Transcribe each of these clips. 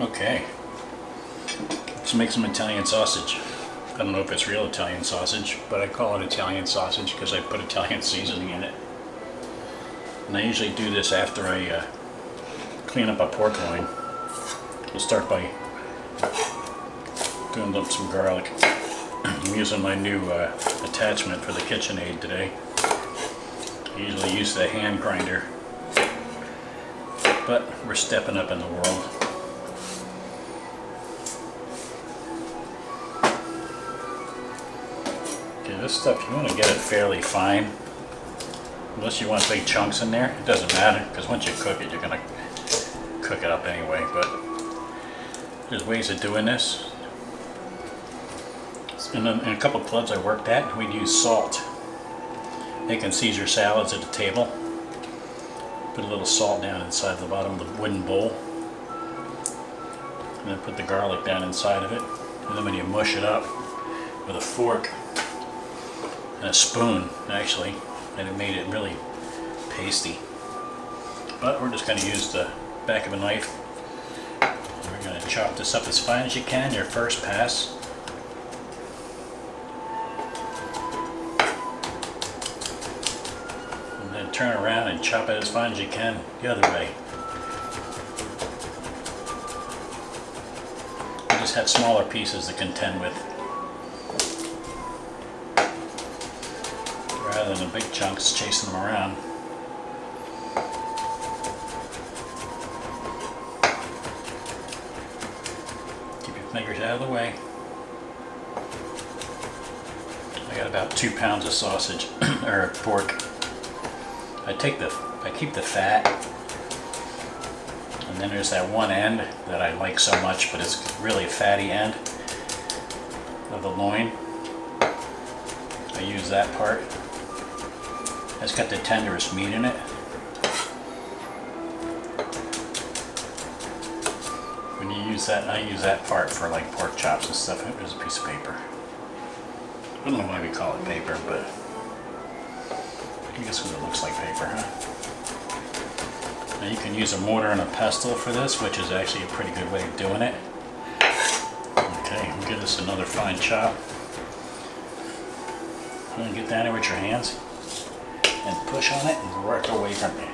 Okay, let's make some Italian sausage. I don't know if it's real Italian sausage, but I call it Italian sausage because I put Italian seasoning in it. And I usually do this after I clean up a pork loin. We'll start by doing up some garlic. I'm using my new attachment for the KitchenAid today. I usually use the hand grinder, but we're stepping up in the world. Okay, this stuff, you want to get it fairly fine. Unless you want big chunks in there, it doesn't matter, because once you cook it, you're going to cook it up anyway. But there's ways of doing this. In a couple of clubs I worked at, we'd use salt. Making Caesar salads at the table. Put a little salt down inside the bottom of the wooden bowl. And then put the garlic down inside of it. And then when you mush it up with a fork and a spoon, actually, and it made it really pasty. But we're just going to use the back of a knife. And we're going to chop this up as fine as you can, your first pass. Turn around and chop it as fine as you can the other way. You just have smaller pieces to contend with, rather than the big chunks chasing them around. Keep your fingers out of the way. I got about 2 pounds of sausage or pork. I keep the fat, and then there's that one end that I like so much, but it's really a fatty end of the loin. I use that part. It's got the tenderest meat in it. When you use that, I use that part for like pork chops and stuff. There's a piece of paper. I don't know why we call it paper, but I guess what it looks like paper, huh? Now you can use a mortar and a pestle for this, which is actually a pretty good way of doing it. Okay, we'll give this another fine chop. I'm going to get down here with your hands and push on it and work away from it.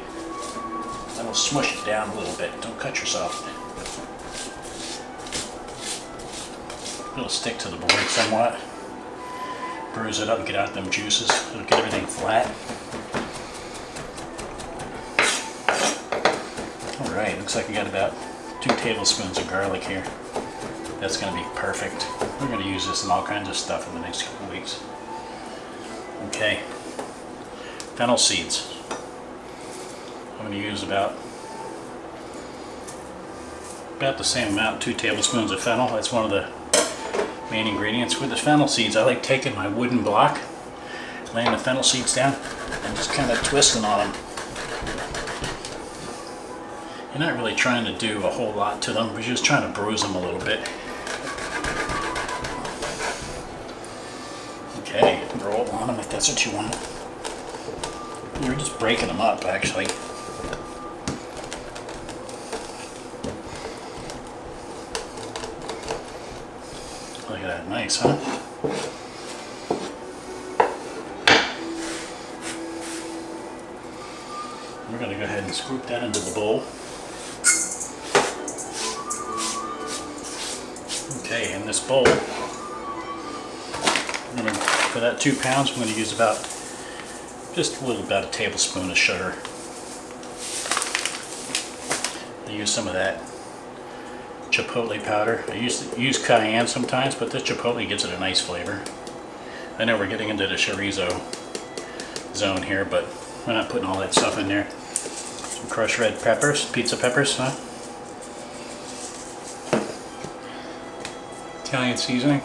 That'll smush it down a little bit. Don't cut yourself. It'll stick to the board somewhat. Bruise it up and get out them juices. It'll get everything flat. Alright, looks like we got about 2 tablespoons of garlic here. That's going to be perfect. We're going to use this in all kinds of stuff in the next couple of weeks. Okay. Fennel seeds. I'm going to use about the same amount, 2 tablespoons of fennel. That's one of the main ingredients. With the fennel seeds, I like taking my wooden block, laying the fennel seeds down, and just kind of twisting on them. You're not really trying to do a whole lot to them, but you're just trying to bruise them a little bit. Okay, roll on them if that's what you want. You're just breaking them up, actually. Look at that, nice, huh? We're going to go ahead and scoop that into the bowl. Okay, in this bowl, for that 2 pounds, I'm going to use just about a tablespoon of sugar. I use some of that chipotle powder. I use cayenne sometimes, but this chipotle gives it a nice flavor. I know we're getting into the chorizo zone here, but we're not putting all that stuff in there. Some crushed red peppers, pizza peppers, huh? Italian seasoning.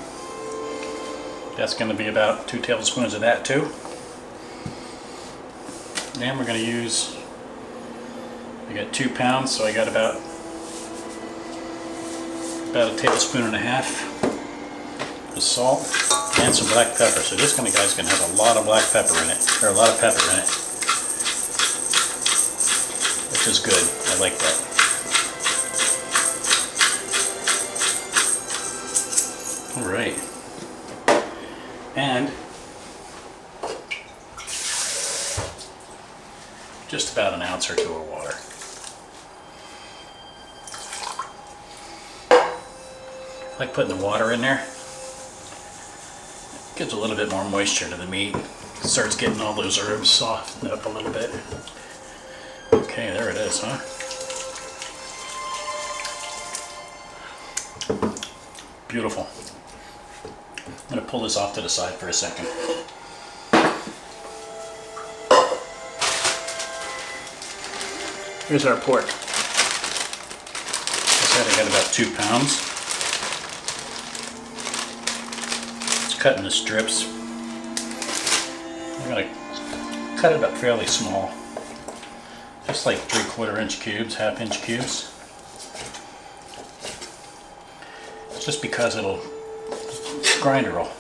That's going to be about 2 tablespoons of that too. And we're going to use, I got 2 pounds, so I got about a tablespoon and a half of salt and some black pepper. So this kind of guy's going to have a lot of black pepper in it, or a lot of pepper in it, which is good. I like that. All right. And just about an ounce or two of water. I like putting the water in there. Gives a little bit more moisture to the meat. It starts getting all those herbs softened up a little bit. Okay, there it is, huh? Beautiful. I'm going to pull this off to the side for a second. Here's our pork. I said I got about 2 pounds. It's cut into strips. I'm going to cut it up fairly small. Just like 3/4 inch cubes, 1/2 inch cubes. Just because the grinder will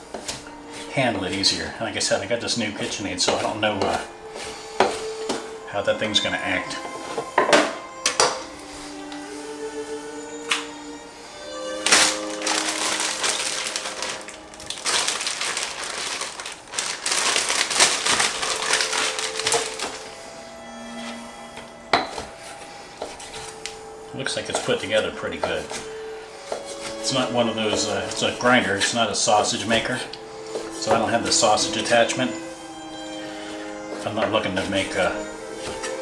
handle it easier. Like I said, I got this new KitchenAid, so I don't know how that thing's going to act. Looks like it's put together pretty good. It's not one of those, it's a grinder, it's not a sausage maker, so I don't have the sausage attachment. I'm not looking to make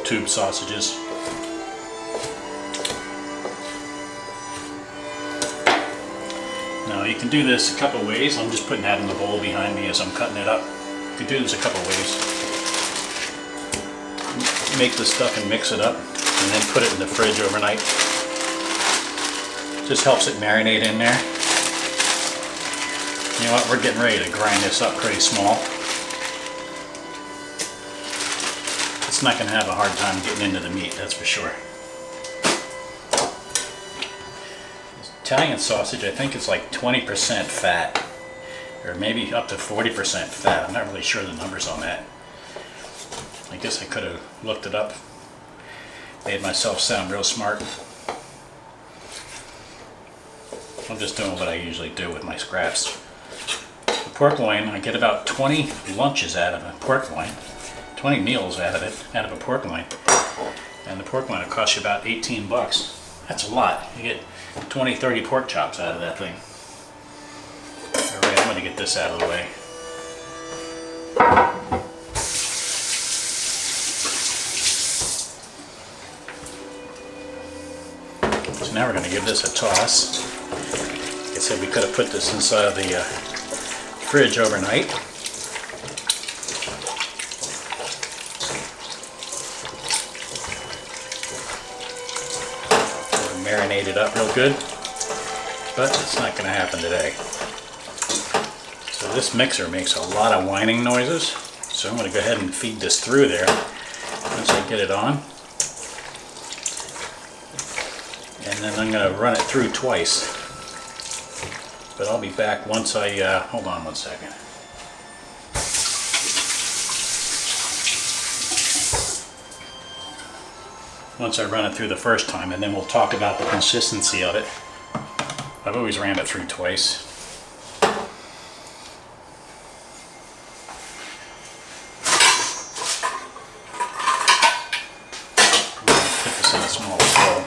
tube sausages. Now you can do this a couple ways. I'm just putting that in the bowl behind me as I'm cutting it up. You can do this a couple ways. Make the stuff and mix it up, and then put it in the fridge overnight. Just helps it marinate in there. You know what, we're getting ready to grind this up pretty small. It's not going to have a hard time getting into the meat, that's for sure. Italian sausage, I think it's like 20% fat, or maybe up to 40% fat. I'm not really sure the numbers on that. I guess I could have looked it up, made myself sound real smart. I'm just doing what I usually do with my scraps. The pork loin, I get about 20 lunches out of a pork loin, 20 meals out of it, out of a pork loin. And the pork loin will cost you about 18 bucks. That's a lot. You get 20, 30 pork chops out of that thing. Alright, I'm going to get this out of the way. So now we're going to give this a toss. Like I said, we could have put this inside the fridge overnight. Marinate it up real good, but it's not going to happen today. So this mixer makes a lot of whining noises, so I'm going to go ahead and feed this through there once I get it on. And then I'm going to run it through twice. But I'll be back once I, hold on one second. Once I run it through the first time, and then we'll talk about the consistency of it. I've always ran it through twice. Put this in a small bowl.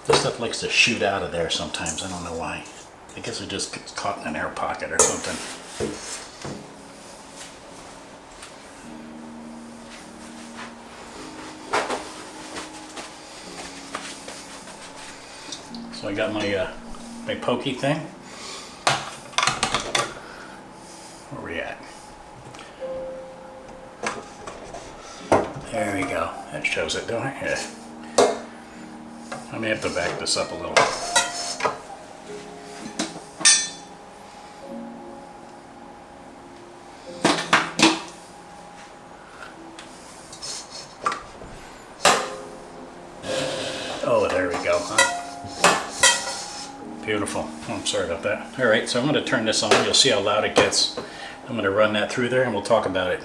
This stuff likes to shoot out of there sometimes. I don't know why. I guess it just gets caught in an air pocket or something. So I got my my pokey thing. Where we at? There we go. That shows it, don't it? Yeah. I may have to back this up a little. Oh, there we go, huh? Beautiful. Oh, I'm sorry about that. All right, so I'm going to turn this on. You'll see how loud it gets. I'm going to run that through there and we'll talk about it.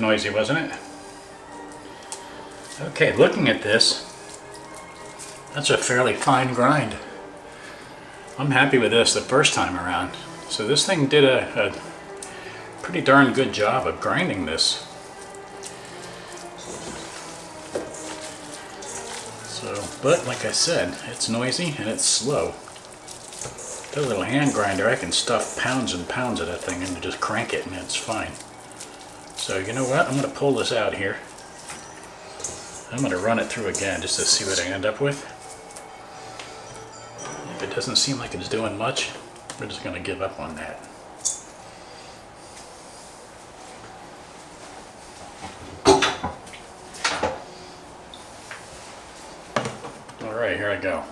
noisy, wasn't it? Okay, looking at this, that's a fairly fine grind. I'm happy with this the first time around. So this thing did a pretty darn good job of grinding this. So, but like I said, it's noisy and it's slow. That little hand grinder, I can stuff pounds and pounds of that thing and just crank it and it's fine. So you know what, I'm going to pull this out here. I'm going to run it through again just to see what I end up with. If it doesn't seem like it's doing much, we're just going to give up on that. Alright, here I go.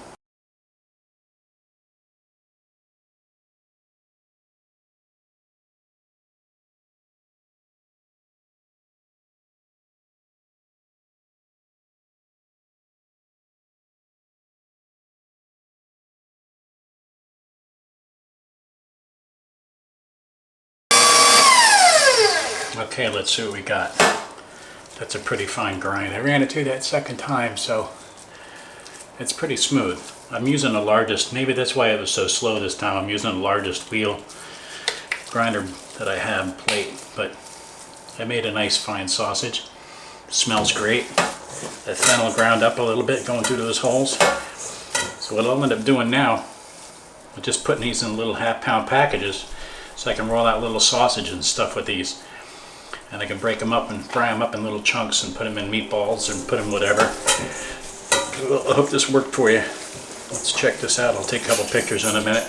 Okay, let's see what we got. That's a pretty fine grind. I ran it through that second time, so it's pretty smooth. I'm using the largest, maybe that's why it was so slow this time. I'm using the largest wheel grinder that I have, plate, but I made a nice fine sausage. Smells great. That fennel ground up a little bit going through those holes. So what I'll end up doing now, I'm just putting these in little half-pound packages so I can roll out little sausage and stuff with these. And I can break them up and fry them up in little chunks and put them in meatballs and put them whatever. I hope this worked for you. Let's check this out. I'll take a couple pictures in a minute.